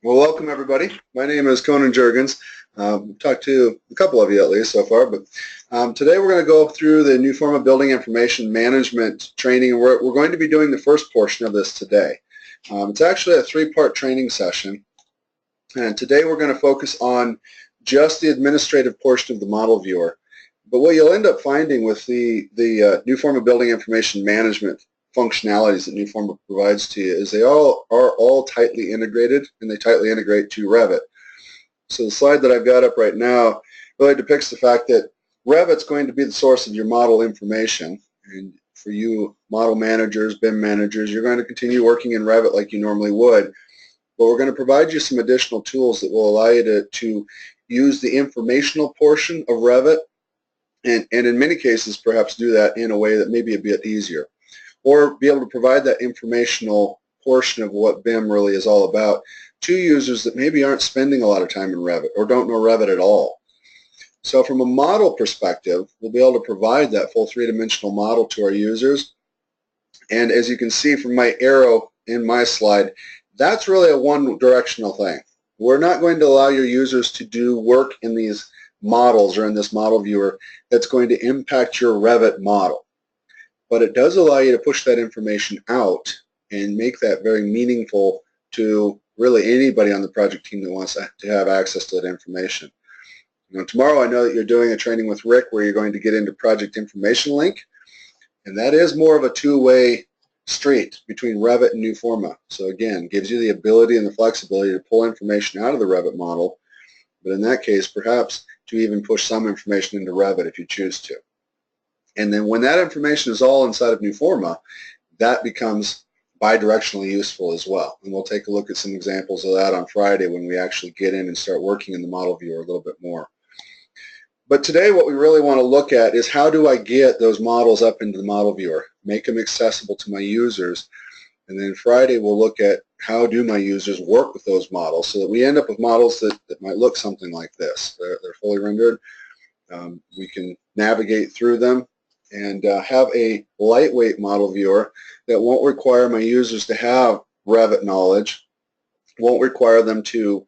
Well, welcome everybody. My name is Conan Jurgens. I've talked to a couple of you at least so far, but today we're going to go through the Newforma Building Information Management training, and we're going to be doing the first portion of this today. It's actually a three-part training session, and today we're going to focus on just the administrative portion of the model viewer. But what you'll end up finding with the Newforma Building Information Management functionalities that Newforma provides to you is they are all tightly integrated, and they tightly integrate to Revit. So the slide that I've got up right now really depicts the fact that Revit's going to be the source of your model information, and for you model managers, BIM managers, you're going to continue working in Revit like you normally would, but we're going to provide you some additional tools that will allow you to use the informational portion of Revit, and in many cases perhaps do that in a way that may be a bit easier, or be able to provide that informational portion of what BIM really is all about to users that maybe aren't spending a lot of time in Revit or don't know Revit at all. So from a model perspective, we'll be able to provide that full three-dimensional model to our users. And as you can see from my arrow in my slide, that's really a one-directional thing. We're not going to allow your users to do work in these models or in this model viewer that's going to impact your Revit model. But it does allow you to push that information out and make that very meaningful to really anybody on the project team that wants to have access to that information. You know, tomorrow I know that you're doing a training with Rick where you're going to get into project information link, and that is more of a two-way street between Revit and Newforma. So again, gives you the ability and the flexibility to pull information out of the Revit model, but in that case perhaps to even push some information into Revit if you choose to. And then when that information is all inside of Newforma, that becomes bidirectionally useful as well. And we'll take a look at some examples of that on Friday when we actually get in and start working in the model viewer a little bit more. But today what we really want to look at is how do I get those models up into the model viewer, make them accessible to my users, and then Friday we'll look at how do my users work with those models so that we end up with models that might look something like this. They're fully rendered. We can navigate through them and have a lightweight model viewer that won't require my users to have Revit knowledge, won't require them to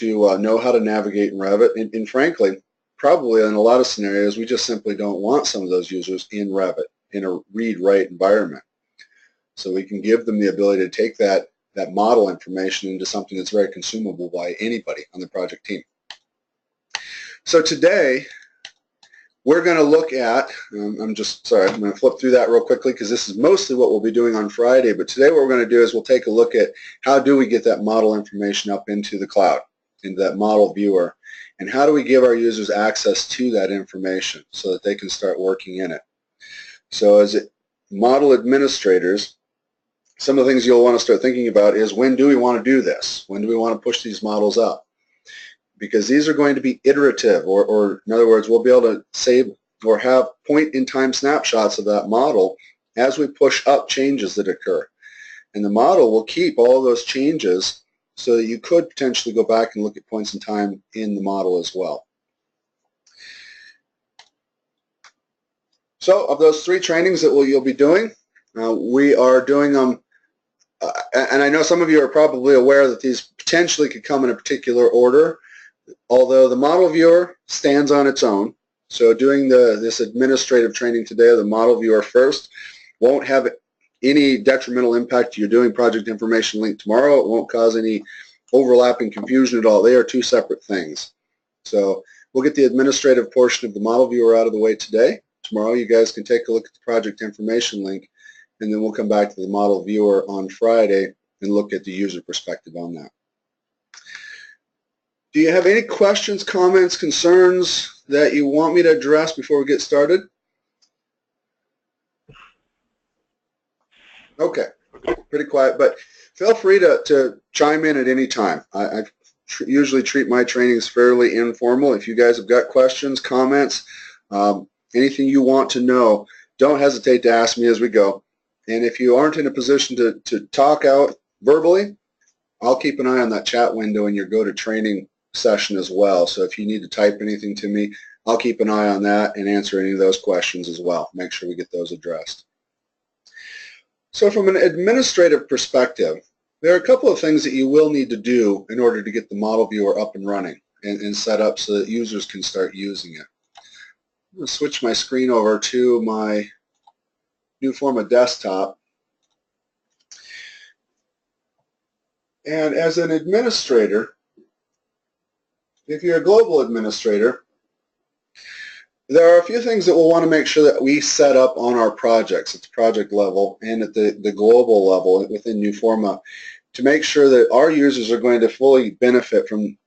know how to navigate in Revit, and frankly, probably in a lot of scenarios, we just simply don't want some of those users in Revit in a read-write environment. So we can give them the ability to take that model information into something that's very consumable by anybody on the project team. So today, we're going to look at, I'm going to flip through that real quickly because this is mostly what we'll be doing on Friday, but today what we're going to do is we'll take a look at how do we get that model information up into the cloud, into that model viewer, and how do we give our users access to that information so that they can start working in it. So as model administrators, some of the things you'll want to start thinking about is when do we want to do this? When do we want to push these models up? Because these are going to be iterative, or in other words, we'll be able to save or have point-in-time snapshots of that model as we push up changes that occur. And the model will keep all those changes so that you could potentially go back and look at points in time in the model as well. So of those three trainings that you'll be doing, we are doing them, and I know some of you are probably aware that these potentially could come in a particular order, although the model viewer stands on its own. So doing this administrative training today of the model viewer first won't have any detrimental impact to your doing project information link tomorrow. It won't cause any overlapping confusion at all. They are two separate things. So we'll get the administrative portion of the model viewer out of the way today. Tomorrow you guys can take a look at the project information link, and then we'll come back to the model viewer on Friday and look at the user perspective on that. Do you have any questions, comments, concerns that you want me to address before we get started? Okay, pretty quiet, but feel free to chime in at any time. I usually treat my trainings fairly informal. If you guys have got questions, comments, anything you want to know, don't hesitate to ask me as we go. And if you aren't in a position to talk out verbally, I'll keep an eye on that chat window in your go-to-training session as well. So if you need to type anything to me, I'll keep an eye on that and answer any of those questions as well. Make sure we get those addressed. So from an administrative perspective, There are a couple of things that you will need to do in order to get the model viewer up and running and set up so that users can start using it. I'm going to switch my screen over to my Newforma desktop. And as an administrator, if you're a global administrator, there are a few things that we'll want to make sure that we set up on our projects at the project level and at the global level within Newforma to make sure that our users are going to fully benefit from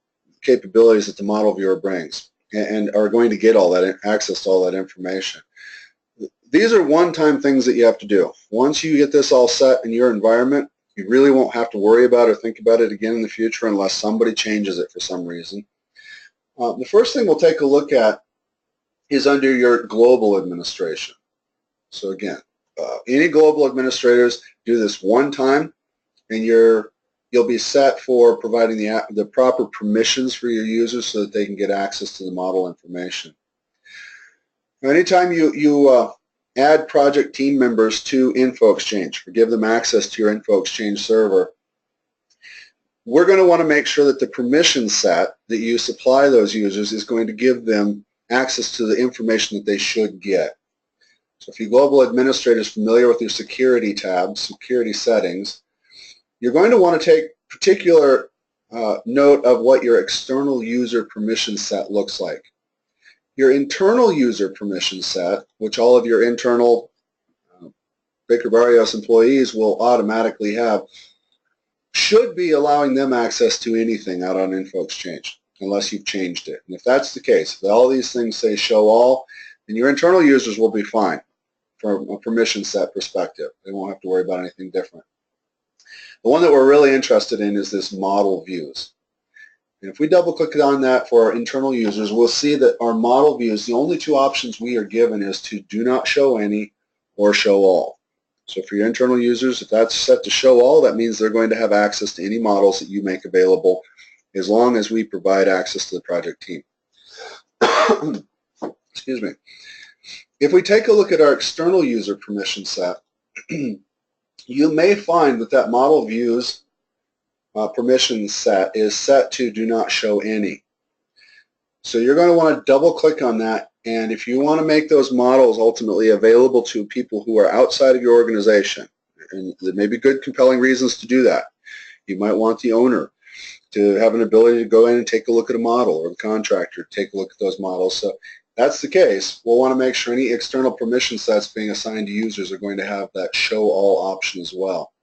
capabilities that the model viewer brings and are going to get all that access to all that information. These are one-time things that you have to do. Once you get this all set in your environment, you really won't have to worry about or think about it again in the future unless somebody changes it for some reason. The first thing we'll take a look at is under your global administration. So again, any global administrators do this one time, and you'll be set for providing the proper permissions for your users so that they can get access to the model information. Now, anytime you add project team members to InfoExchange or give them access to your InfoExchange server, we're going to want to make sure that the permission set that you supply those users is going to give them access to the information that they should get. So if your global administrator is familiar with your security tabs, security settings, you're going to want to take particular note of what your external user permission set looks like. Your internal user permission set, which all of your internal Baker Barrios employees will automatically have, should be allowing them access to anything out on InfoExchange unless you've changed it. And if that's the case, if all these things say show all, then your internal users will be fine from a permission set perspective. They won't have to worry about anything different. The one that we're really interested in is this model views. And if we double click on that for our internal users, we'll see that our model views, the only two options we are given is to do not show any or show all. So for your internal users, if that's set to show all, that means they're going to have access to any models that you make available as long as we provide access to the project team. Excuse me. If we take a look at our external user permission set, you may find that model views permission set is set to do not show any. So you're going to want to double click on that, and if you want to make those models ultimately available to people who are outside of your organization, and there may be good compelling reasons to do that. You might want the owner to have an ability to go in and take a look at a model, or the contractor to take a look at those models. So if that's the case, we'll want to make sure any external permission sets being assigned to users are going to have that show all option as well.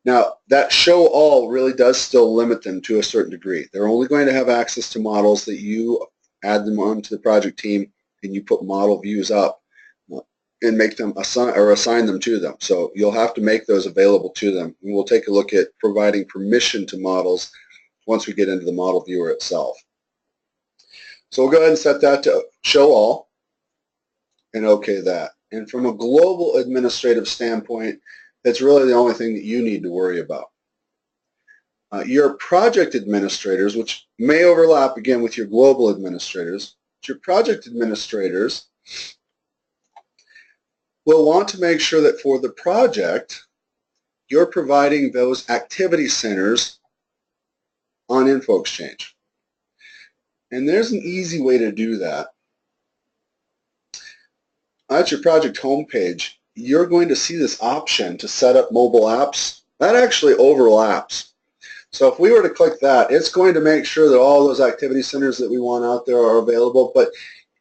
Now, that show all really does still limit them to a certain degree. They're only going to have access to models that you add them onto the project team and you put model views up and make them assign them to them. So you'll have to make those available to them. And we'll take a look at providing permission to models once we get into the model viewer itself. So we'll go ahead and set that to show all and OK that. And from a global administrative standpoint, that's really the only thing that you need to worry about. Your project administrators, which may overlap again with your global administrators, your project administrators will want to make sure that for the project, you're providing those activity centers on InfoExchange. And there's an easy way to do that. At your project homepage, you're going to see this option to set up mobile apps. That actually overlaps. So if we were to click that, it's going to make sure that all those activity centers that we want out there are available. But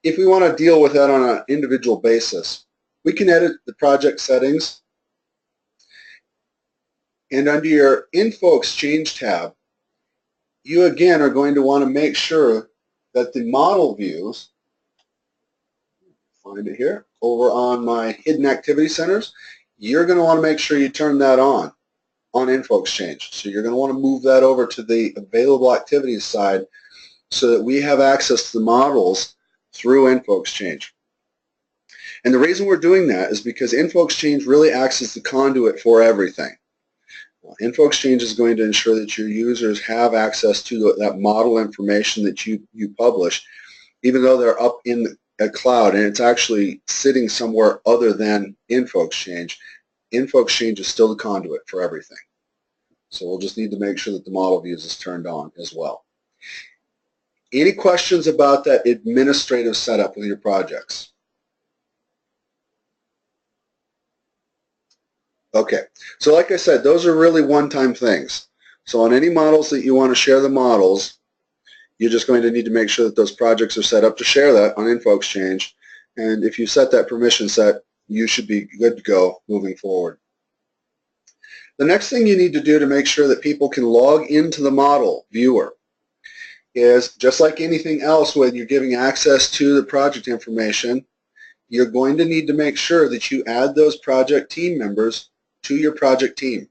if we want to deal with that on an individual basis, we can edit the project settings. And under your InfoExchange tab, you again are going to want to make sure that the model views, find it here, over on my hidden activity centers, you're going to want to make sure you turn that on InfoExchange. So you're going to want to move that over to the available activities side so that we have access to the models through InfoExchange. And the reason we're doing that is because InfoExchange really acts as the conduit for everything. InfoExchange is going to ensure that your users have access to that model information that you publish, even though they're up in a cloud and it's actually sitting somewhere other than InfoExchange. InfoExchange is still the conduit for everything. So we'll just need to make sure that the model views is turned on as well. Any questions about that administrative setup with your projects? Okay, so like I said, those are really one-time things. So on any models that you want to share the models, you're just going to need to make sure that those projects are set up to share that on InfoExchange. And if you set that permission set, you should be good to go moving forward. The next thing you need to do to make sure that people can log into the model viewer is, just like anything else when you're giving access to the project information, you're going to need to make sure that you add those project team members to your project team.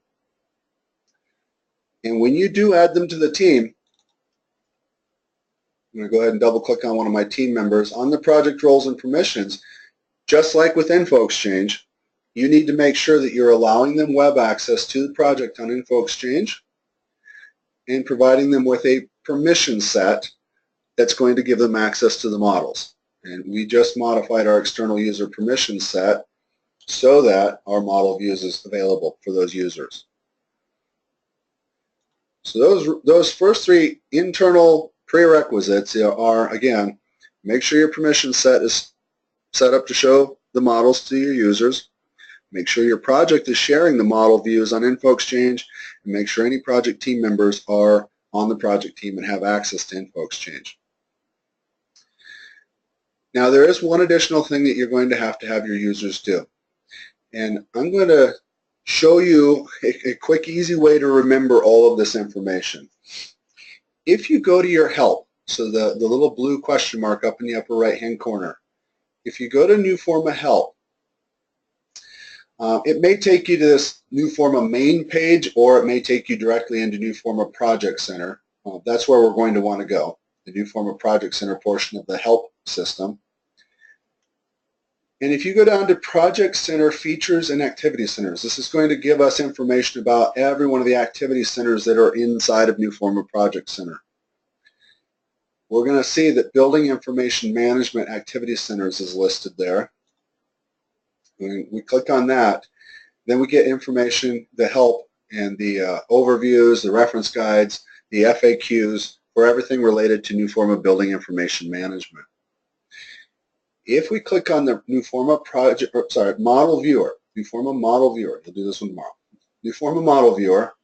And when you do add them to the team, I'm going to go ahead and double click on one of my team members. On the project roles and permissions, just like with InfoExchange, you need to make sure that you're allowing them web access to the project on InfoExchange and providing them with a permission set that's going to give them access to the models. And we just modified our external user permission set so that our model views is available for those users. So those first three internal prerequisites are, again, make sure your permission set is set up to show the models to your users, make sure your project is sharing the model views on InfoExchange, and make sure any project team members are on the project team and have access to InfoExchange. Now there is one additional thing that you're going to have your users do. And I'm going to show you a quick, easy way to remember all of this information. If you go to your help, so the little blue question mark up in the upper right-hand corner, if you go to Newforma Help, it may take you to this Newforma main page, or it may take you directly into Newforma Project Center. That's where we're going to want to go, the Newforma Project Center portion of the help system. And if you go down to Project Center Features and Activity Centers, this is going to give us information about every one of the activity centers that are inside of Newforma Project Center. We're going to see that Building Information Management Activity Centers is listed there. When we click on that, then we get information, the help, and the overviews, the reference guides, the FAQs for everything related to Newforma Building Information Management. If we click on the Newforma Model Viewer, Newforma Model Viewer, we'll do this one tomorrow, Newforma Model Viewer,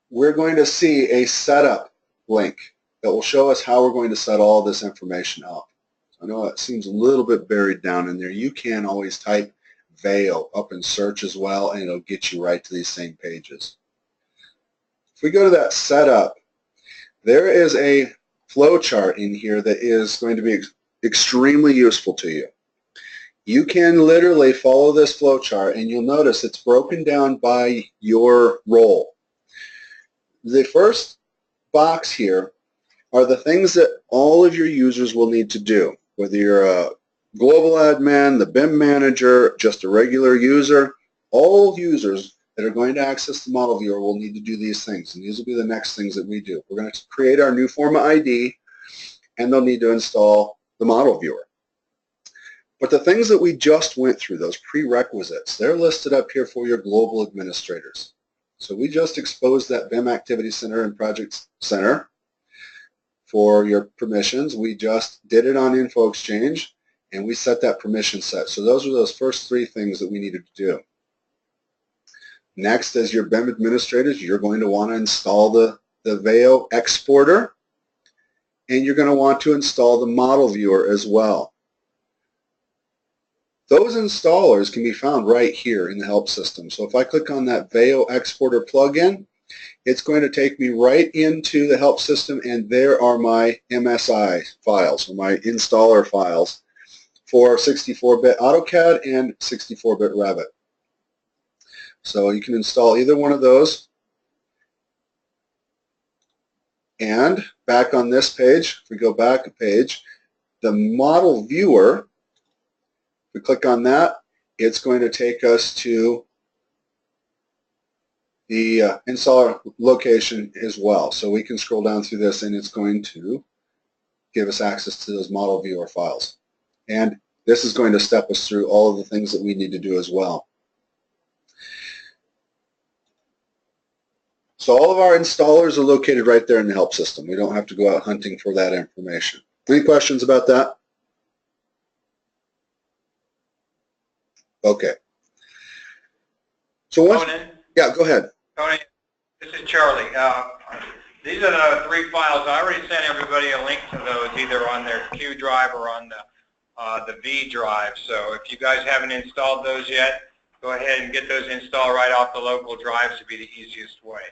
we're going to see a setup link that will show us how we're going to set all this information up. I know it seems a little bit buried down in there. You can always type VEO up in search as well, and it'll get you right to these same pages. If we go to that setup, there is a flow chart in here that is going to be extremely useful to you. You can literally follow this flow chart, and you'll notice it's broken down by your role. The first box here are the things that all of your users will need to do, whether you're a global admin, the BIM manager, just a regular user. All users that are going to access the model viewer will need to do these things, and these will be the next things that we do. We're going to create our Newforma ID, and they'll need to install the model viewer. But the things that we just went through, those prerequisites, they're listed up here for your global administrators. So we just exposed that BIM Activity Center and Project Center for your permissions. We just did it on InfoExchange, and we set that permission set. So those are those first three things that we needed to do. Next, as your BIM administrators, you're going to want to install the VEO exporter, and you're going to want to install the model viewer as well. Those installers can be found right here in the help system. So if I click on that VEO exporter plugin, it's going to take me right into the help system, and there are my MSI files, or my installer files for 64-bit AutoCAD and 64-bit Revit. So you can install either one of those. And back on this page, if we go back a page, the model viewer, if we click on that, it's going to take us to the installer location as well. So we can scroll down through this, and it's going to give us access to those model viewer files. And this is going to step us through all of the things that we need to do as well. So all of our installers are located right there in the help system. We don't have to go out hunting for that information. Any questions about that? Okay. So once, Conan? yeah, go ahead. Tony, this is Charlie. These are the 3 files. I already sent everybody a link to those, either on their Q drive or on the V drive. So if you guys haven't installed those yet, go ahead and get those installed right off the local drives to be the easiest way.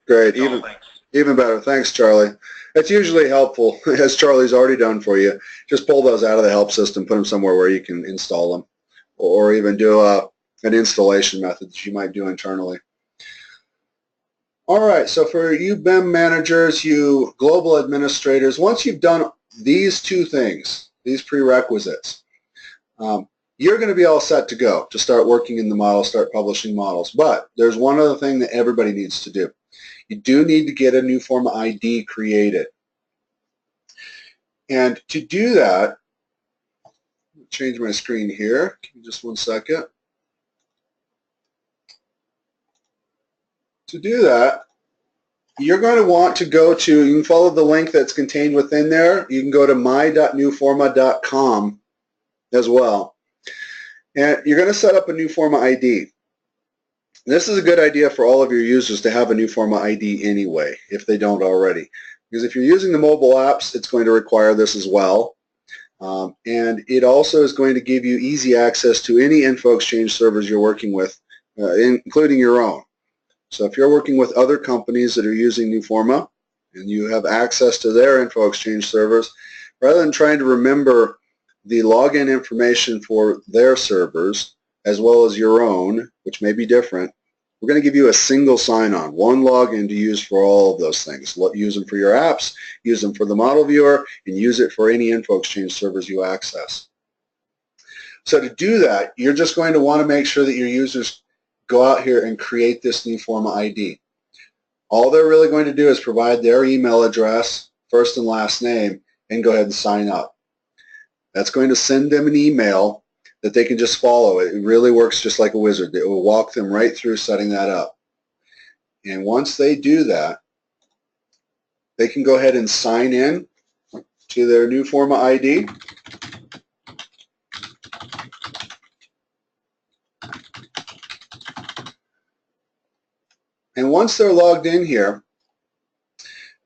Great, even better. Thanks, Charlie. That's usually helpful, as Charlie's already done for you. Just pull those out of the help system, put them somewhere where you can install them, or even do an installation method that you might do internally. All right, so for you BIM managers, you global administrators, once you've done these 2 things, these prerequisites, you're going to be all set to go to start working in the model, start publishing models. But there's one other thing that everybody needs to do. You do need to get a Newforma ID created. And to do that, I'll change my screen here. Give me just one second. To do that, you're going to want to go to, you can follow the link that's contained within there. You can go to my.newforma.com as well. And you're going to set up a Newforma ID. This is a good idea for all of your users to have a Newforma ID anyway, if they don't already. Because if you're using the mobile apps, it's going to require this as well. And it also is going to give you easy access to any info exchange servers you're working with, including your own. So if you're working with other companies that are using Newforma and you have access to their info exchange servers, rather than trying to remember the login information for their servers as well as your own, which may be different, we're going to give you a single sign-on, one login to use for all of those things. Use them for your apps, use them for the model viewer, and use it for any info exchange servers you access. So to do that, you're just going to want to make sure that your users go out here and create this Newforma ID. All they're really going to do is provide their email address, first and last name, and go ahead and sign up. That's going to send them an email that they can just follow. It really works just like a wizard. It will walk them right through setting that up. And once they do that, they can go ahead and sign in to their Newforma ID. And once they're logged in here,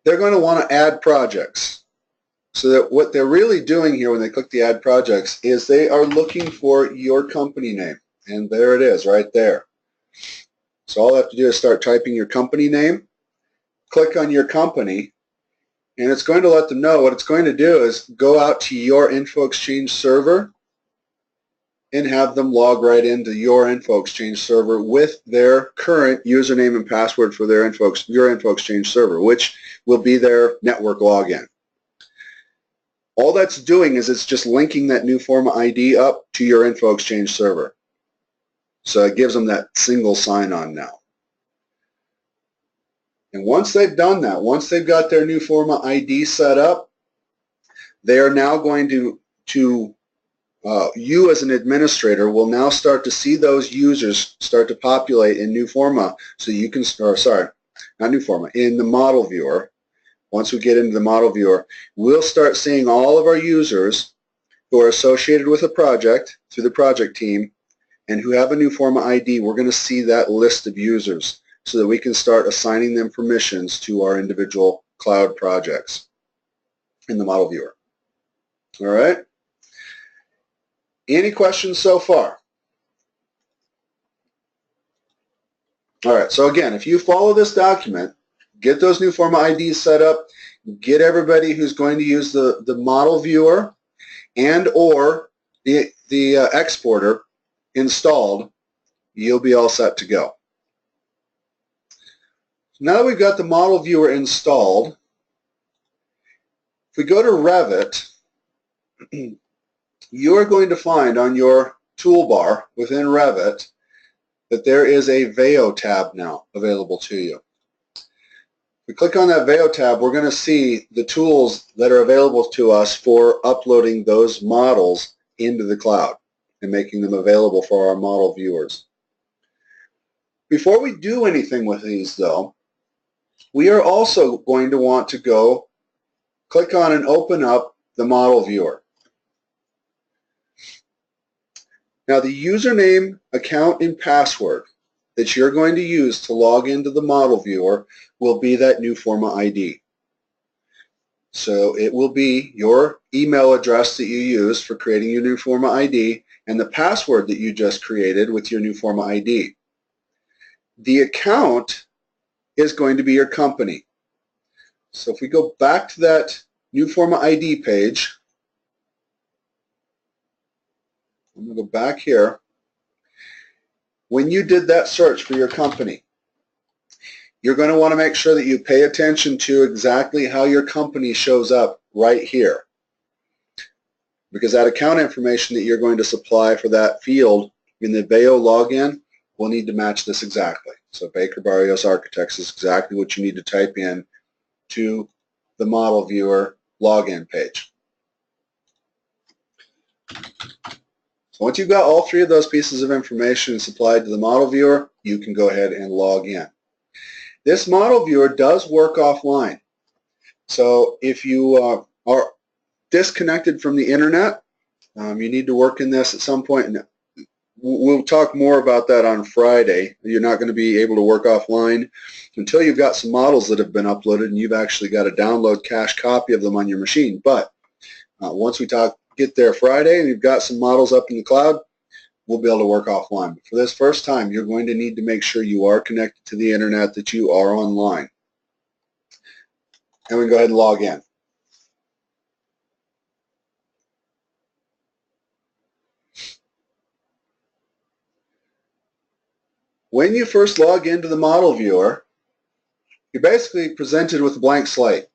they're going to want to add projects. So that what they're really doing here when they click the add projects is they are looking for your company name. And there it is right there. So all they have to do is start typing your company name, click on your company, and it's going to let them know. What it's going to do is go out to your info exchange server and have them log right into your info exchange server with their current username and password for their your info exchange server, which will be their network login. All that's doing is it's just linking that Newforma ID up to your info exchange server. So it gives them that single sign-on now. And once they've done that, once they've got their Newforma ID set up, they are now going to you as an administrator will now start to see those users start to populate in Newforma. So you can, or sorry, not Newforma, in the model viewer. Once we get into the model viewer, we'll start seeing all of our users who are associated with a project through the project team and who have a Newforma ID. We're going to see that list of users so that we can start assigning them permissions to our individual cloud projects in the model viewer. All right? Any questions so far? All right, so again, if you follow this document, get those Newforma IDs set up, get everybody who's going to use the model viewer and or the exporter installed, you'll be all set to go. Now that we've got the model viewer installed, if we go to Revit, you're going to find on your toolbar within Revit that there is a VEO tab now available to you. If we click on that VEO tab, we're going to see the tools that are available to us for uploading those models into the cloud and making them available for our model viewers. Before we do anything with these, though, we are also going to want to go click on and open up the model viewer. Now the username, account, and password that you're going to use to log into the model viewer will be that Newforma ID. So it will be your email address that you use for creating your Newforma ID and the password that you just created with your Newforma ID. The account is going to be your company. So if we go back to that Newforma ID page, I'm going to go back here. When you did that search for your company, you're going to want to make sure that you pay attention to exactly how your company shows up right here. Because that account information that you're going to supply for that field in the BAO login will need to match this exactly. So Baker Barrios Architects is exactly what you need to type in to the model viewer login page. So once you've got all three of those pieces of information supplied to the model viewer, you can go ahead and log in. This model viewer does work offline. So if you are disconnected from the internet, you need to work in this at some point. And we'll talk more about that on Friday. You're not going to be able to work offline until you've got some models that have been uploaded and you've actually got a download cache copy of them on your machine. But once we get there Friday and you've got some models up in the cloud, we'll be able to work offline. But for this first time, you're going to need to make sure you are connected to the internet, that you are online. And we can go ahead and log in. When you first log into the model viewer, you're basically presented with a blank slate.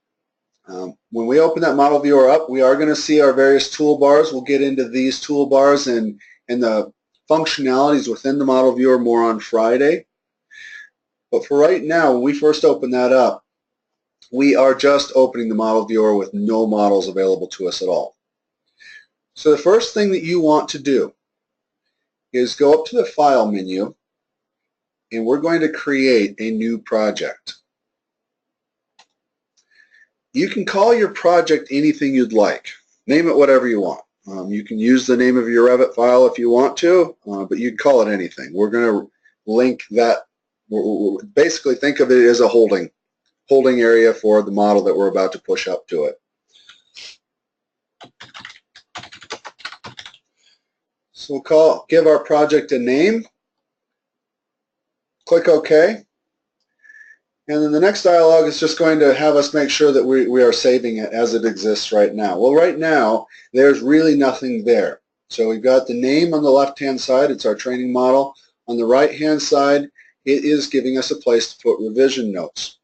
When we open that model viewer up, we are going to see our various toolbars. We'll get into these toolbars and the functionalities within the model viewer more on Friday. But for right now, when we first open that up, we are just opening the model viewer with no models available to us at all. So the first thing that you want to do is go up to the File menu, and we're going to create a new project. You can call your project anything you'd like. Name it whatever you want. You can use the name of your Revit file if you want to, but you can call it anything. We're going to link that. Basically, think of it as a holding area for the model that we're about to push up to it. So we'll give our project a name. Click OK. And then the next dialog is just going to have us make sure that we are saving it as it exists right now. Well, right now, there's really nothing there. So we've got the name on the left-hand side. It's our training model. On the right-hand side, it is giving us a place to put revision notes.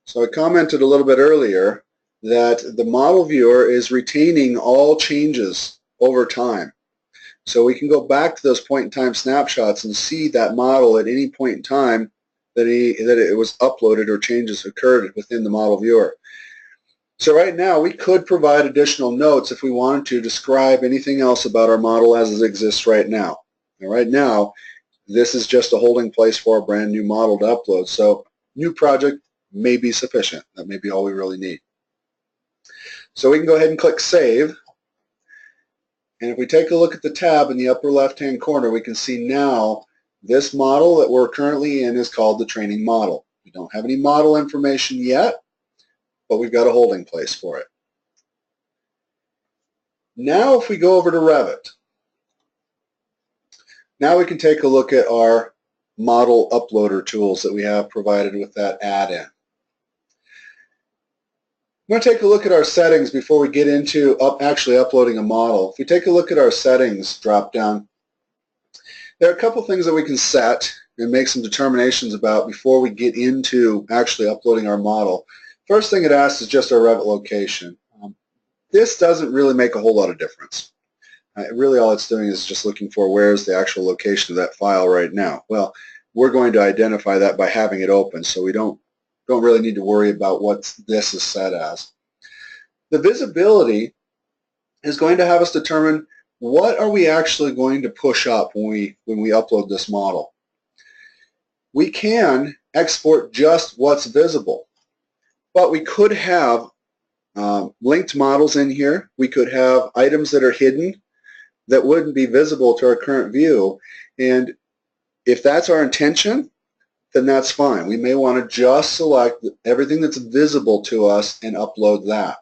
So I commented a little bit earlier that the model viewer is retaining all changes over time. So we can go back to those point-in-time snapshots and see that model at any point in time that it was uploaded or changes occurred within the model viewer. So right now we could provide additional notes if we wanted to describe anything else about our model as it exists right now. And right now this is just a holding place for a brand new model to upload. So new project may be sufficient. That may be all we really need. So we can go ahead and click Save. And if we take a look at the tab in the upper left-hand corner, we can see now this model that we're currently in is called the training model. We don't have any model information yet, but we've got a holding place for it. Now if we go over to Revit, now we can take a look at our model uploader tools that we have provided with that add-in. I'm going to take a look at our settings before we get into actually uploading a model. If we take a look at our settings drop-down, there are a couple things that we can set and make some determinations about before we get into actually uploading our model. First thing it asks is just our Revit location. This doesn't really make a whole lot of difference. Really all it's doing is just looking for where's the actual location of that file right now. Well, we're going to identify that by having it open, so we don't really need to worry about what this is set as. The visibility is going to have us determine what are we actually going to push up when we upload this model. We can export just what's visible. But we could have linked models in here. We could have items that are hidden that wouldn't be visible to our current view. And if that's our intention, then that's fine. We may want to just select everything that's visible to us and upload that.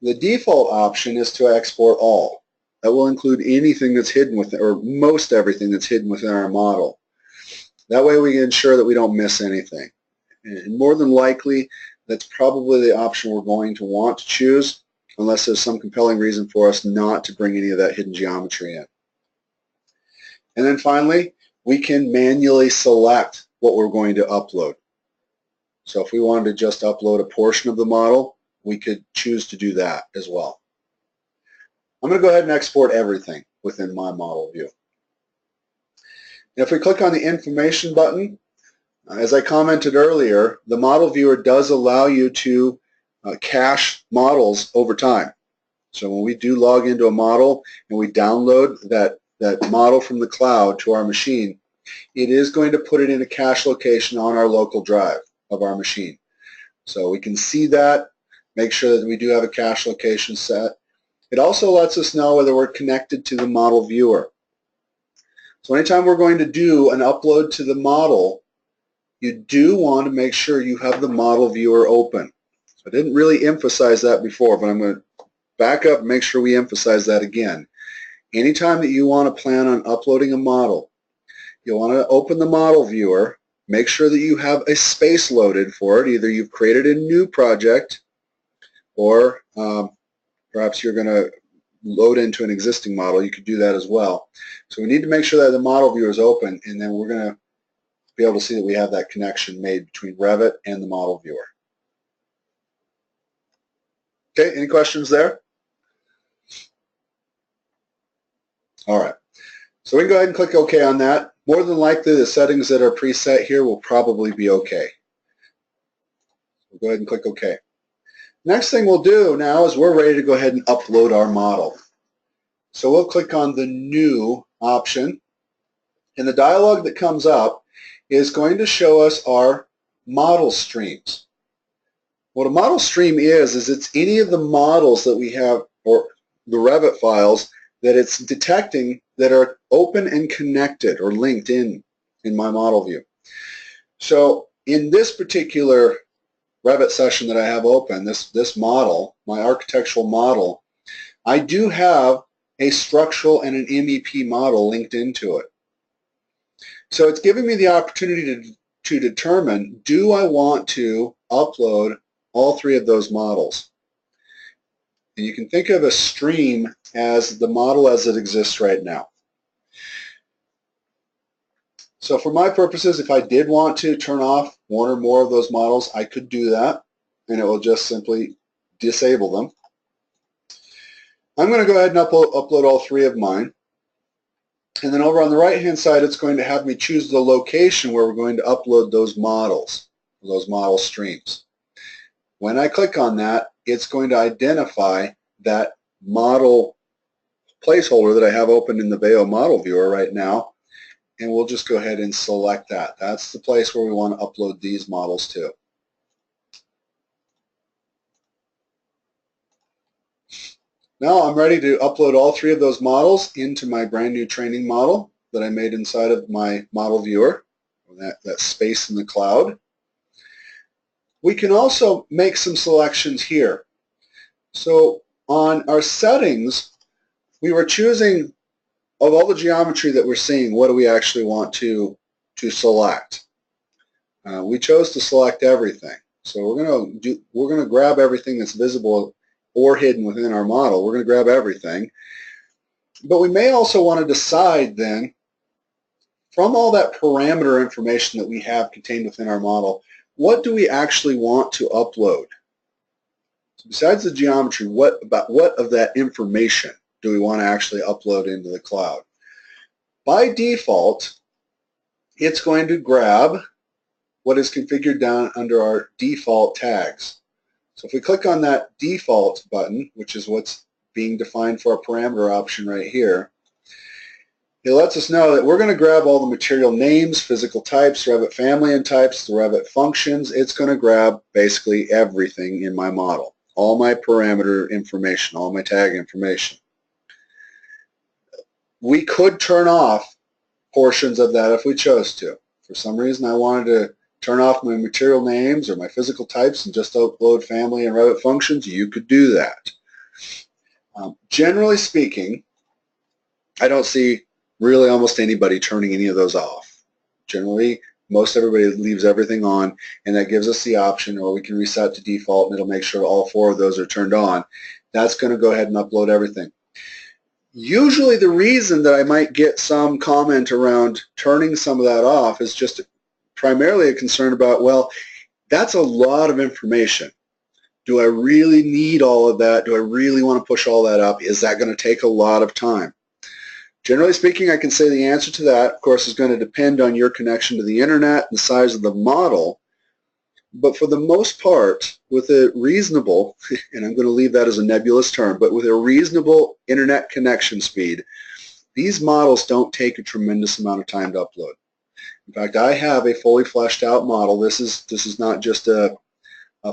The default option is to export all. That will include anything that's hidden within, or most everything that's hidden within our model. That way we can ensure that we don't miss anything. And more than likely, that's probably the option we're going to want to choose, unless there's some compelling reason for us not to bring any of that hidden geometry in. And then finally, we can manually select what we're going to upload. So if we wanted to just upload a portion of the model, we could choose to do that as well. I'm going to go ahead and export everything within my model view. And if we click on the information button, as I commented earlier, the model viewer does allow you to cache models over time. So when we do log into a model and we download that model from the cloud to our machine, it is going to put it in a cache location on our local drive of our machine. So we can see that, make sure that we do have a cache location set. It also lets us know whether we're connected to the model viewer. So anytime we're going to do an upload to the model, you do want to make sure you have the model viewer open. So I didn't really emphasize that before, but I'm going to back up and make sure we emphasize that again. Anytime that you want to plan on uploading a model, you'll want to open the model viewer, make sure that you have a space loaded for it. Either you've created a new project or perhaps you're going to load into an existing model. You could do that as well. So we need to make sure that the model viewer is open, and then we're going to be able to see that we have that connection made between Revit and the model viewer. Okay, any questions there? All right, so we can go ahead and click OK on that. More than likely, the settings that are preset here will probably be OK. We'll go ahead and click OK. Next thing we'll do now is we're ready to go ahead and upload our model. So we'll click on the New option, and the dialog that comes up is going to show us our model streams. What a model stream is it's any of the models that we have, or the Revit files, that it's detecting that are open and connected or linked in my model view. So in this particular Revit session that I have open, this model, my architectural model, I do have a structural and an MEP model linked into it. So it's giving me the opportunity to determine, do I want to upload all three of those models? And you can think of a stream as the model as it exists right now. So for my purposes, if I did want to turn off one or more of those models, I could do that, and it will just simply disable them. I'm going to go ahead and upload all three of mine. And then over on the right-hand side, it's going to have me choose the location where we're going to upload those models, those model streams. When I click on that, it's going to identify that model placeholder that I have open in the Bayo model viewer right now, and we'll just go ahead and select that. That's the place where we want to upload these models to. Now I'm ready to upload all three of those models into my brand new training model that I made inside of my model viewer, that space in the cloud. We can also make some selections here. So on our settings, we were choosing, of all the geometry that we're seeing, what do we actually want to select? We chose to select everything. So we're going to grab everything that's visible or hidden within our model. We're going to grab everything. But we may also want to decide then, from all that parameter information that we have contained within our model, what do we actually want to upload? So besides the geometry, what of that information do we want to actually upload into the cloud? By default, it's going to grab what is configured down under our default tags. So if we click on that default button, which is what's being defined for our parameter option right here, it lets us know that we're going to grab all the material names, physical types, Revit family and types, the Revit functions. It's going to grab basically everything in my model, all my parameter information, all my tag information. We could turn off portions of that if we chose to. For some reason I wanted to turn off my material names or my physical types and just upload family and Revit functions, you could do that. Generally speaking, I don't see really almost anybody turning any of those off. Generally, most everybody leaves everything on, and that gives us the option, or we can reset to default and it'll make sure all 4 of those are turned on. That's going to go ahead and upload everything. Usually the reason that I might get some comment around turning some of that off is just primarily a concern about, well, that's a lot of information. Do I really need all of that? Do I really want to push all that up? Is that going to take a lot of time? Generally speaking, I can say the answer to that, of course, is going to depend on your connection to the internet and the size of the model. But for the most part, with a reasonable, and I'm going to leave that as a nebulous term, but with a reasonable internet connection speed, these models don't take a tremendous amount of time to upload. In fact, I have a fully fleshed out model. This is not just a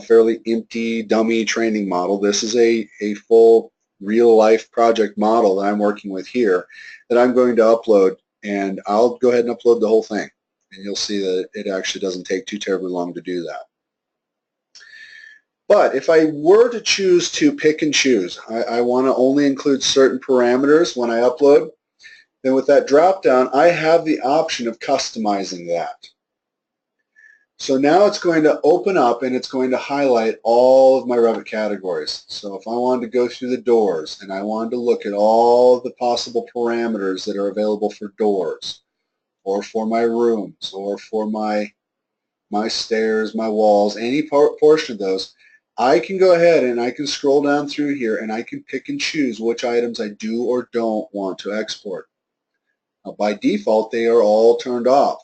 fairly empty dummy training model. This is a full real-life project model that I'm working with here that I'm going to upload, and I'll go ahead and upload the whole thing, and you'll see that it actually doesn't take too terribly long to do that. But if I were to choose to pick and choose, I want to only include certain parameters when I upload, then with that drop-down, I have the option of customizing that. So now it's going to open up and it's going to highlight all of my Revit categories. So if I wanted to go through the doors and I wanted to look at all of the possible parameters that are available for doors, or for my rooms, or for my stairs, my walls, any portion of those, I can go ahead and I can scroll down through here and I can pick and choose which items I do or don't want to export. Now, by default, they are all turned off.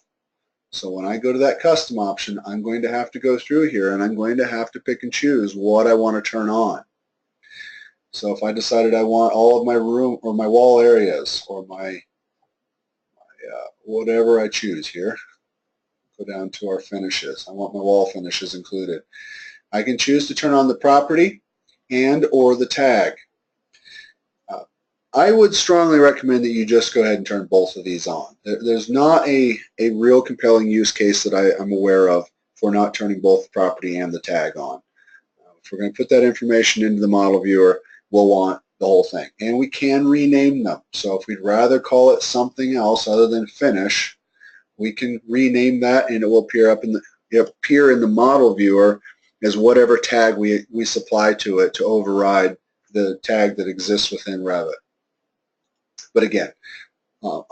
So when I go to that custom option, I'm going to have to go through here and I'm going to have to pick and choose what I want to turn on. So if I decided I want all of my room or my wall areas or my whatever I choose here, go down to our finishes. I want my wall finishes included. I can choose to turn on the property and or the tag. I would strongly recommend that you just go ahead and turn both of these on. There's not a real compelling use case that I'm aware of for not turning both the property and the tag on. If we're going to put that information into the model viewer, we'll want the whole thing. And we can rename them. So if we'd rather call it something else other than finish, we can rename that and it will appear in the model viewer as whatever tag we supply to it to override the tag that exists within Revit. But again,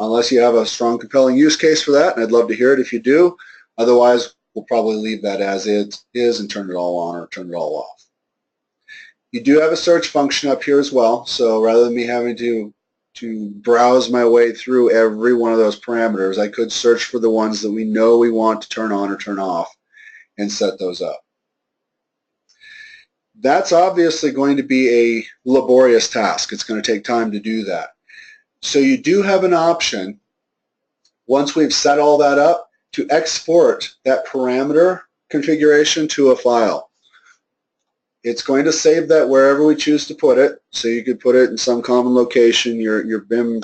unless you have a strong, compelling use case for that, and I'd love to hear it if you do, otherwise we'll probably leave that as it is and turn it all on or turn it all off. You do have a search function up here as well, so rather than me having to browse my way through every one of those parameters, I could search for the ones that we know we want to turn on or turn off and set those up. That's obviously going to be a laborious task. It's going to take time to do that. So you do have an option, once we've set all that up, to export that parameter configuration to a file. It's going to save that wherever we choose to put it. So you could put it in some common location, your BIM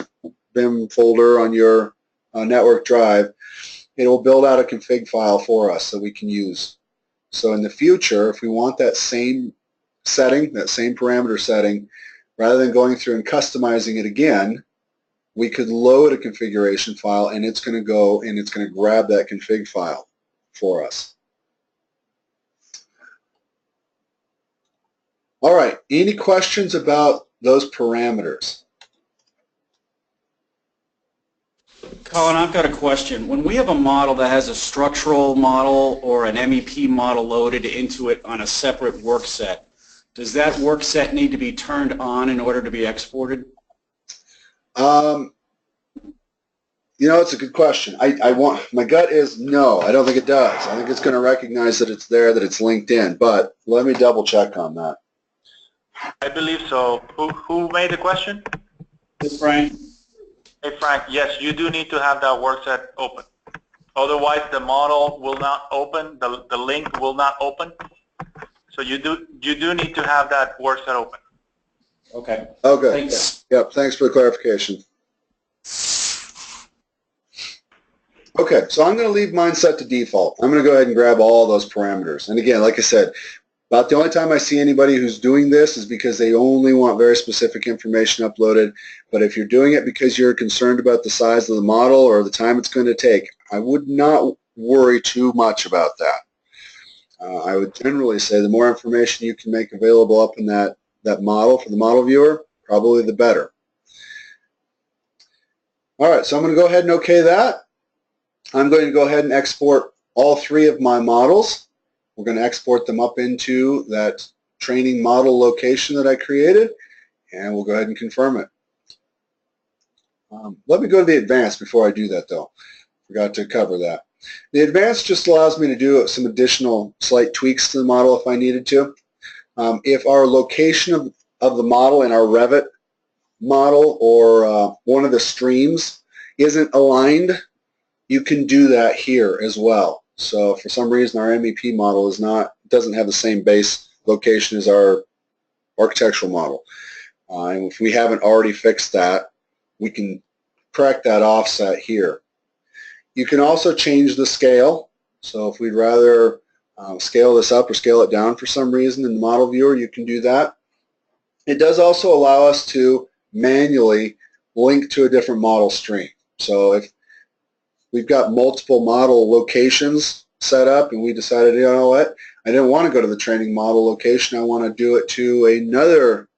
folder on your network drive. It will build out a config file for us that we can use. So in the future, if we want that same setting, that same parameter setting, rather than going through and customizing it again, we could load a configuration file and it's going to go and it's going to grab that config file for us. All right, any questions about those parameters? Colin, I've got a question. When we have a model that has a structural model or an MEP model loaded into it on a separate work set, does that work set need to be turned on in order to be exported? You know, it's a good question. My gut is no, I don't think it does. I think it's going to recognize that it's there, that it's linked in, but let me double check on that. I believe so. Who made the question? Frank. Hey Frank, yes, you do need to have that workset open. Otherwise, the model will not open. The link will not open. So you do need to have that workset open. Okay. Okay. Thanks. Yep. Thanks for the clarification. Okay, so I'm going to leave mine set to default. I'm going to go ahead and grab all those parameters. And again, like I said, about the only time I see anybody who's doing this is because they only want very specific information uploaded. But if you're doing it because you're concerned about the size of the model or the time it's going to take, I would not worry too much about that. I would generally say the more information you can make available up in that model for the model viewer, probably the better. All right, so I'm going to go ahead and OK that. I'm going to go ahead and export all three of my models. We're going to export them up into that training model location that I created, and we'll go ahead and confirm it. Let me go to the advanced before I do that, though. Forgot to cover that. The advanced just allows me to do some additional slight tweaks to the model if I needed to. If our location of the model in our Revit model or one of the streams isn't aligned, you can do that here as well. So if for some reason our MEP model doesn't have the same base location as our architectural model, and if we haven't already fixed that, we can correct that offset here. You can also change the scale. So if we'd rather scale this up or scale it down for some reason in the model viewer, you can do that. It does also allow us to manually link to a different model stream. So if we've got multiple model locations set up and we decided, you know what, I didn't want to go to the training model location, I want to do it to another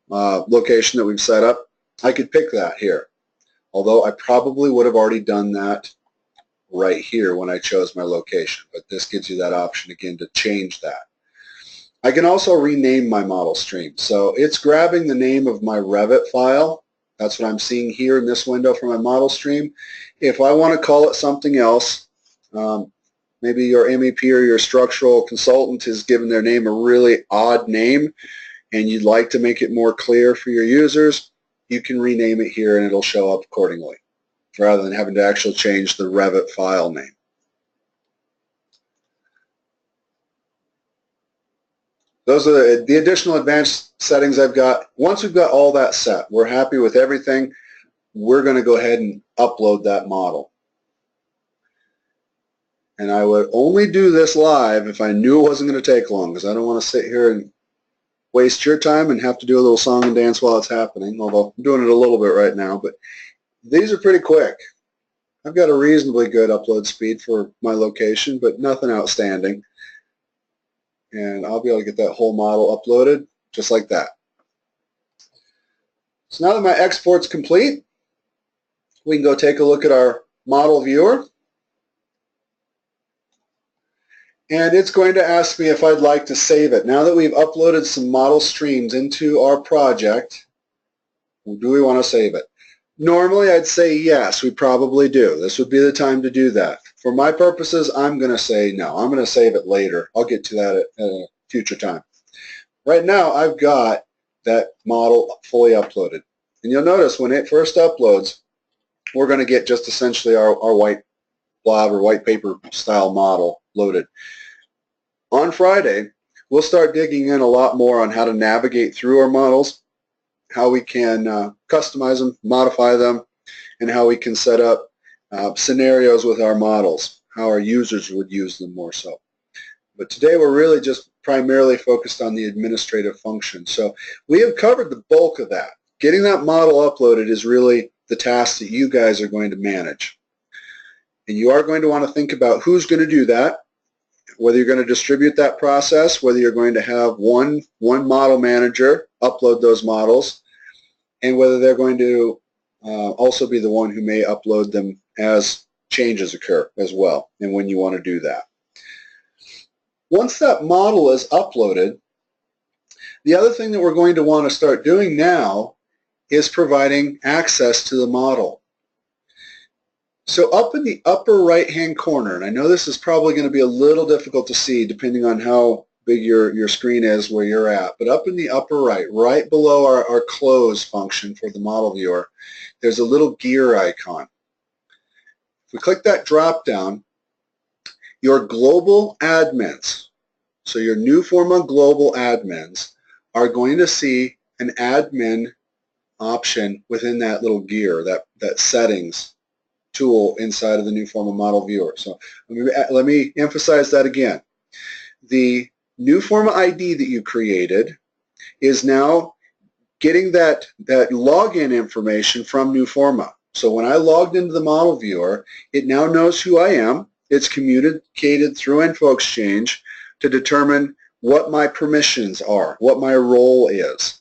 location that we've set up, I could pick that here. Although I probably would have already done that right here when I chose my location, but this gives you that option again to change that. I can also rename my model stream. So it's grabbing the name of my Revit file. That's what I'm seeing here in this window for my model stream. If I want to call it something else, maybe your MEP or your structural consultant has given their name a really odd name and you'd like to make it more clear for your users, you can rename it here and it'll show up accordingly rather than having to actually change the Revit file name. Those are the additional advanced settings I've got. Once we've got all that set, we're happy with everything, we're going to go ahead and upload that model. And I would only do this live if I knew it wasn't going to take long, because I don't want to sit here and waste your time and have to do a little song and dance while it's happening, although I'm doing it a little bit right now. But these are pretty quick. I've got a reasonably good upload speed for my location, but nothing outstanding. And I'll be able to get that whole model uploaded just like that. So now that my export's complete, we can go take a look at our model viewer. And it's going to ask me if I'd like to save it. Now that we've uploaded some model streams into our project, do we want to save it? Normally I'd say yes, we probably do. This would be the time to do that. For my purposes, I'm going to say no. I'm going to save it later. I'll get to that at a future time. Right now I've got that model fully uploaded. And you'll notice when it first uploads, we're going to get just essentially our white blob or white paper style model loaded. On Friday, we'll start digging in a lot more on how to navigate through our models, how we can customize them, modify them, and how we can set up scenarios with our models, how our users would use them more so. But today we're really just primarily focused on the administrative function. So we have covered the bulk of that. Getting that model uploaded is really the task that you guys are going to manage. And you are going to want to think about who's going to do that, whether you're going to distribute that process, whether you're going to have one model manager upload those models, and whether they're going to also be the one who may upload them as changes occur as well, and when you want to do that. Once that model is uploaded, the other thing that we're going to want to start doing now is providing access to the model. So up in the upper right-hand corner, and I know this is probably going to be a little difficult to see depending on how big your screen is where you're at, but up in the upper right, right below our close function for the model viewer, there's a little gear icon. If we click that drop down, your global admins, so your Newforma global admins, are going to see an admin option within that little gear, that settings tool inside of the Newforma model viewer. So let me emphasize that again. The Newforma ID that you created is now getting that login information from Newforma. So when I logged into the model viewer, it now knows who I am. It's communicated through InfoExchange to determine what my permissions are, what my role is.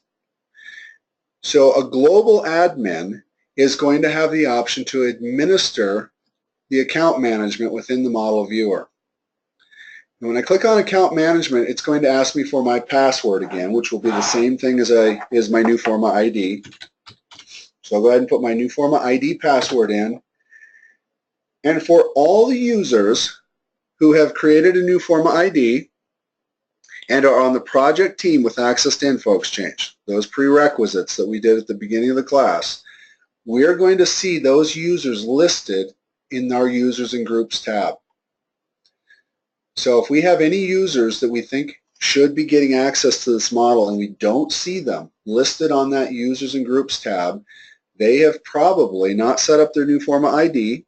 So a global admin is going to have the option to administer the account management within the model viewer. And when I click on account management, it's going to ask me for my password again, which will be the same thing as my Newforma ID. So I'll go ahead and put my Newforma ID password in. And for all the users who have created a Newforma ID and are on the project team with access to InfoExchange, those prerequisites that we did at the beginning of the class, we're going to see those users listed in our Users and Groups tab. So if we have any users that we think should be getting access to this model and we don't see them listed on that Users and Groups tab, they have probably not set up their Newforma ID,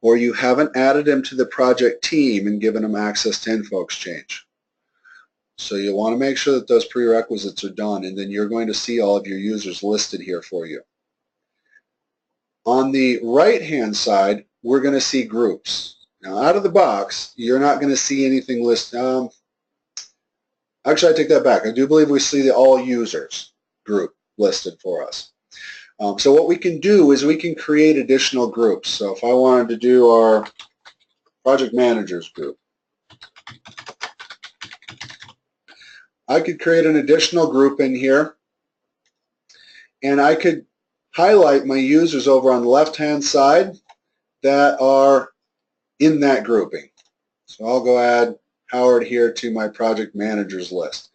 or you haven't added them to the project team and given them access to InfoExchange. So you'll want to make sure that those prerequisites are done, and then you're going to see all of your users listed here for you. On the right-hand side, we're going to see groups. Now, out of the box, you're not going to see anything listed. Actually, I take that back. I do believe we see the all users group listed for us. So what we can do is we can create additional groups. So if I wanted to do our project managers group, I could create an additional group in here, and I could highlight my users over on the left-hand side that are in that grouping. So I'll go add Howard here to my project managers list.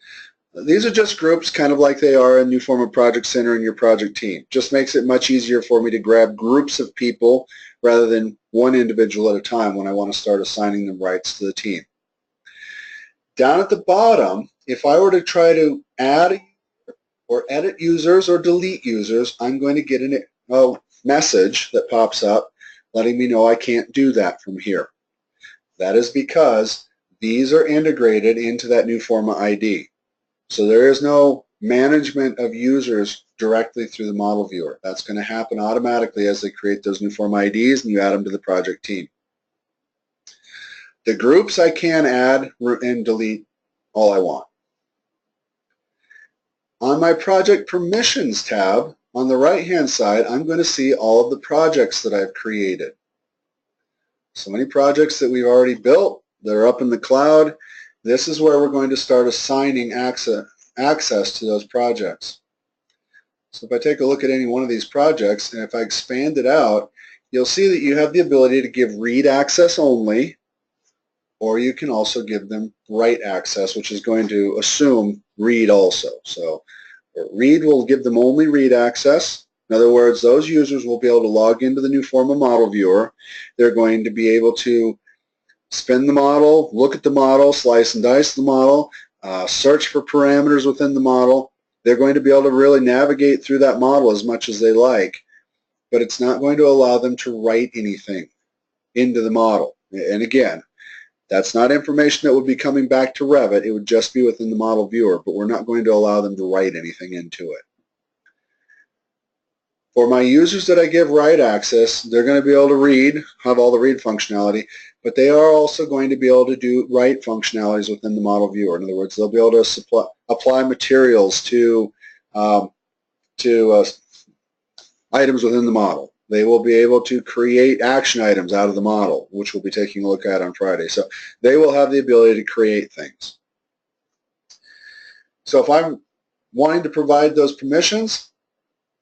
These are just groups, kind of like they are in Newforma Project Center and your project team. Just makes it much easier for me to grab groups of people rather than one individual at a time when I want to start assigning them rights to the team. Down at the bottom, if I were to try to add or edit users or delete users, I'm going to get a message that pops up letting me know I can't do that from here. That is because these are integrated into that Newforma ID. So there is no management of users directly through the model viewer. That's going to happen automatically as they create those Newforma IDs and you add them to the project team. The groups I can add and delete all I want. On my project permissions tab, on the right-hand side, I'm going to see all of the projects that I've created. So many projects that we've already built that are up in the cloud. This is where we're going to start assigning access to those projects. So if I take a look at any one of these projects, and if I expand it out, you'll see that you have the ability to give read access only, or you can also give them write access, which is going to assume read also. So read will give them only read access. In other words, those users will be able to log into the Newforma model viewer. They're going to be able to spin the model, look at the model, slice and dice the model, search for parameters within the model. They're going to be able to really navigate through that model as much as they like, but it's not going to allow them to write anything into the model. And again, that's not information that would be coming back to Revit. It would just be within the model viewer, but we're not going to allow them to write anything into it. For my users that I give write access, they're going to be able to read, have all the read functionality, but they are also going to be able to do write functionalities within the model viewer. In other words, they'll be able to apply materials to items within the model. They will be able to create action items out of the model, which we'll be taking a look at on Friday. So they will have the ability to create things. So if I'm wanting to provide those permissions,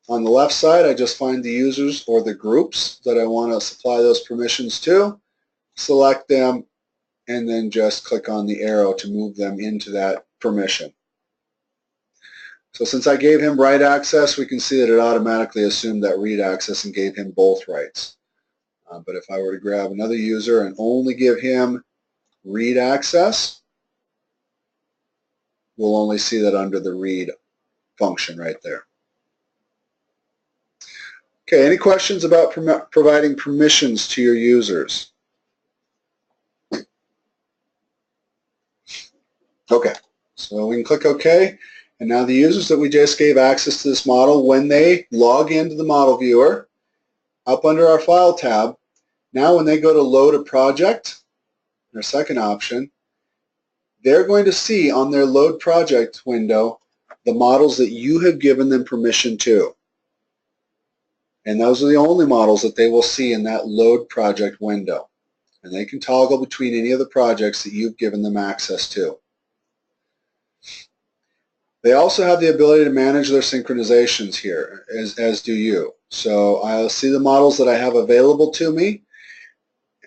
on the left side, I just find the users or the groups that I want to supply those permissions to, select them, and then just click on the arrow to move them into that permission. So since I gave him write access, we can see that it automatically assumed that read access and gave him both rights. But if I were to grab another user and only give him read access, we'll only see that under the read function right there. Okay, any questions about providing permissions to your users? Okay, so we can click OK. And now the users that we just gave access to this model, when they log into the model viewer, up under our File tab, now when they go to load a project, their second option, they're going to see on their load project window the models that you have given them permission to. And those are the only models that they will see in that load project window. And they can toggle between any of the projects that you've given them access to. They also have the ability to manage their synchronizations here, as do you. So I'll see the models that I have available to me.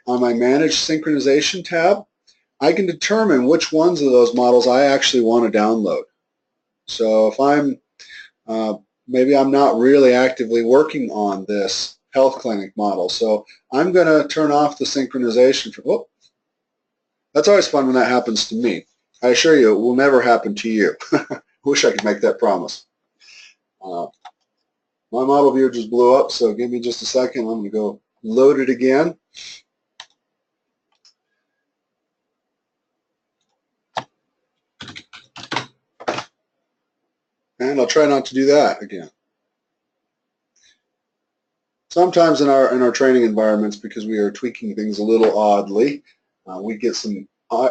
On my Manage Synchronization tab, I can determine which ones of those models I actually want to download. So if I'm, maybe I'm not really actively working on this health clinic model, so I'm going to turn off the synchronization. Whoop. That's always fun when that happens to me. I assure you it will never happen to you. Wish I could make that promise. My model viewer just blew up, so give me just a second. I'm going to go load it again. And I'll try not to do that again. Sometimes in our training environments, because we are tweaking things a little oddly, we get some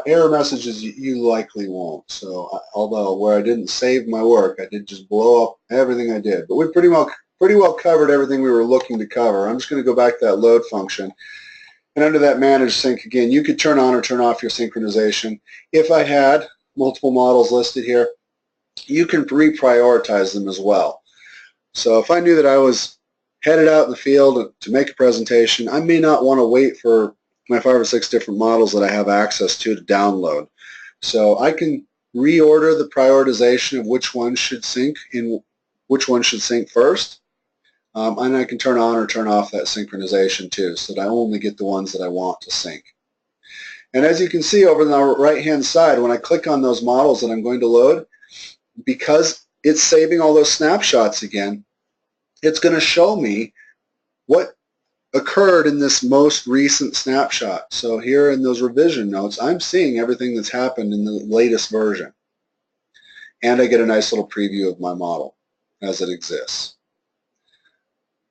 error messages you likely won't. So although where I didn't save my work, I did just blow up everything I did. But we pretty well covered everything we were looking to cover. I'm just going to go back to that load function. And under that Manage Sync again, you could turn on or turn off your synchronization. If I had multiple models listed here, you can reprioritize them as well. So if I knew that I was headed out in the field to make a presentation, I may not want to wait for my 5 or 6 different models that I have access to download. So I can reorder the prioritization of which one should sync and which one should sync first. And I can turn on or turn off that synchronization too, so that I only get the ones that I want to sync. And as you can see over on the right-hand side, when I click on those models that I'm going to load, because it's saving all those snapshots again, it's going to show me what occurred in this most recent snapshot. So here in those revision notes, I'm seeing everything that's happened in the latest version. And I get a nice little preview of my model as it exists.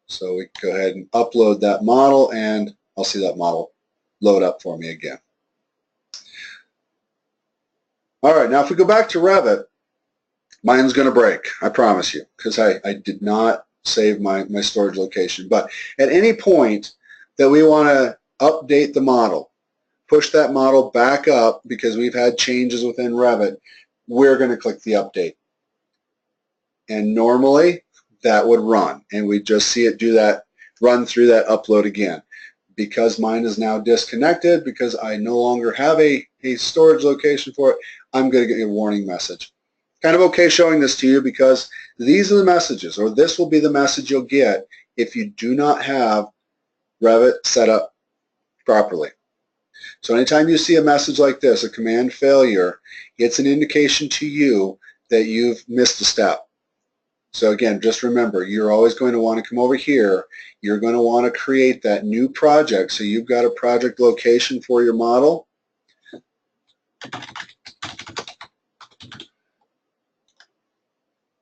So we can go ahead and upload that model, and I'll see that model load up for me again. All right, now if we go back to Revit, mine's going to break, I promise you, because I did not save my storage location. But at any point that we want to update the model, push that model back up because we've had changes within Revit, we're going to click the update. And normally that would run, and we just see it do that, run through that upload again. Because mine is now disconnected, because I no longer have a storage location for it, I'm going to get a warning message. Kind of okay showing this to you because these are the messages, or this will be the message you'll get if you do not have Revit set up properly. So anytime you see a message like this, a command failure, it's an indication to you that you've missed a step. So again, just remember, you're always going to want to come over here. You're going to want to create that new project. So you've got a project location for your model.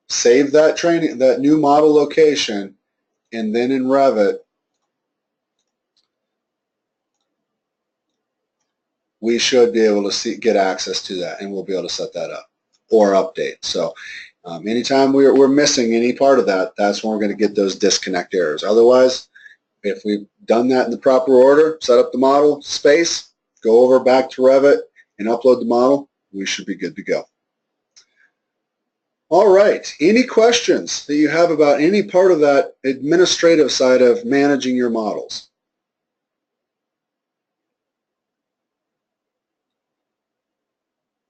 Save that new model location, and then in Revit, we should be able to get access to that, and we'll be able to set that up or update. So anytime we're missing any part of that, that's when we're going to get those disconnect errors. Otherwise, if we've done that in the proper order, set up the model, space, go over back to Revit and upload the model, we should be good to go. All right, any questions that you have about any part of that administrative side of managing your models?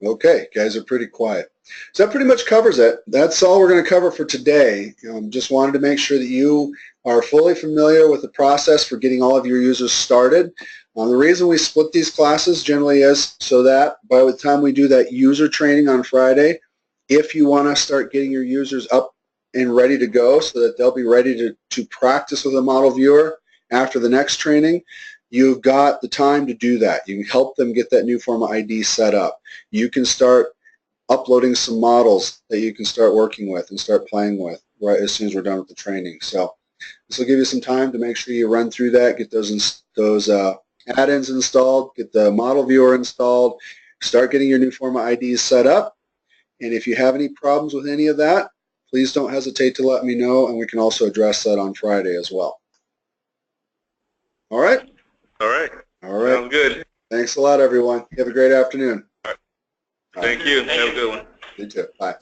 Okay, guys are pretty quiet. So that pretty much covers it. That's all we're going to cover for today. Just wanted to make sure that you are fully familiar with the process for getting all of your users started. The reason we split these classes generally is so that by the time we do that user training on Friday, if you want to start getting your users up and ready to go so that they'll be ready to practice with a model viewer after the next training, you've got the time to do that. You can help them get that Newforma ID set up. You can start uploading some models that you can start working with and start playing with right as soon as we're done with the training. So this will give you some time to make sure you run through that, get those add-ins installed, get the model viewer installed, start getting your Newforma IDs set up. And if you have any problems with any of that, please don't hesitate to let me know, and we can also address that on Friday as well. All right? All right. All right. Sounds good. Thanks a lot, everyone. You have a great afternoon. Thank you. Have a good one. You too. Bye.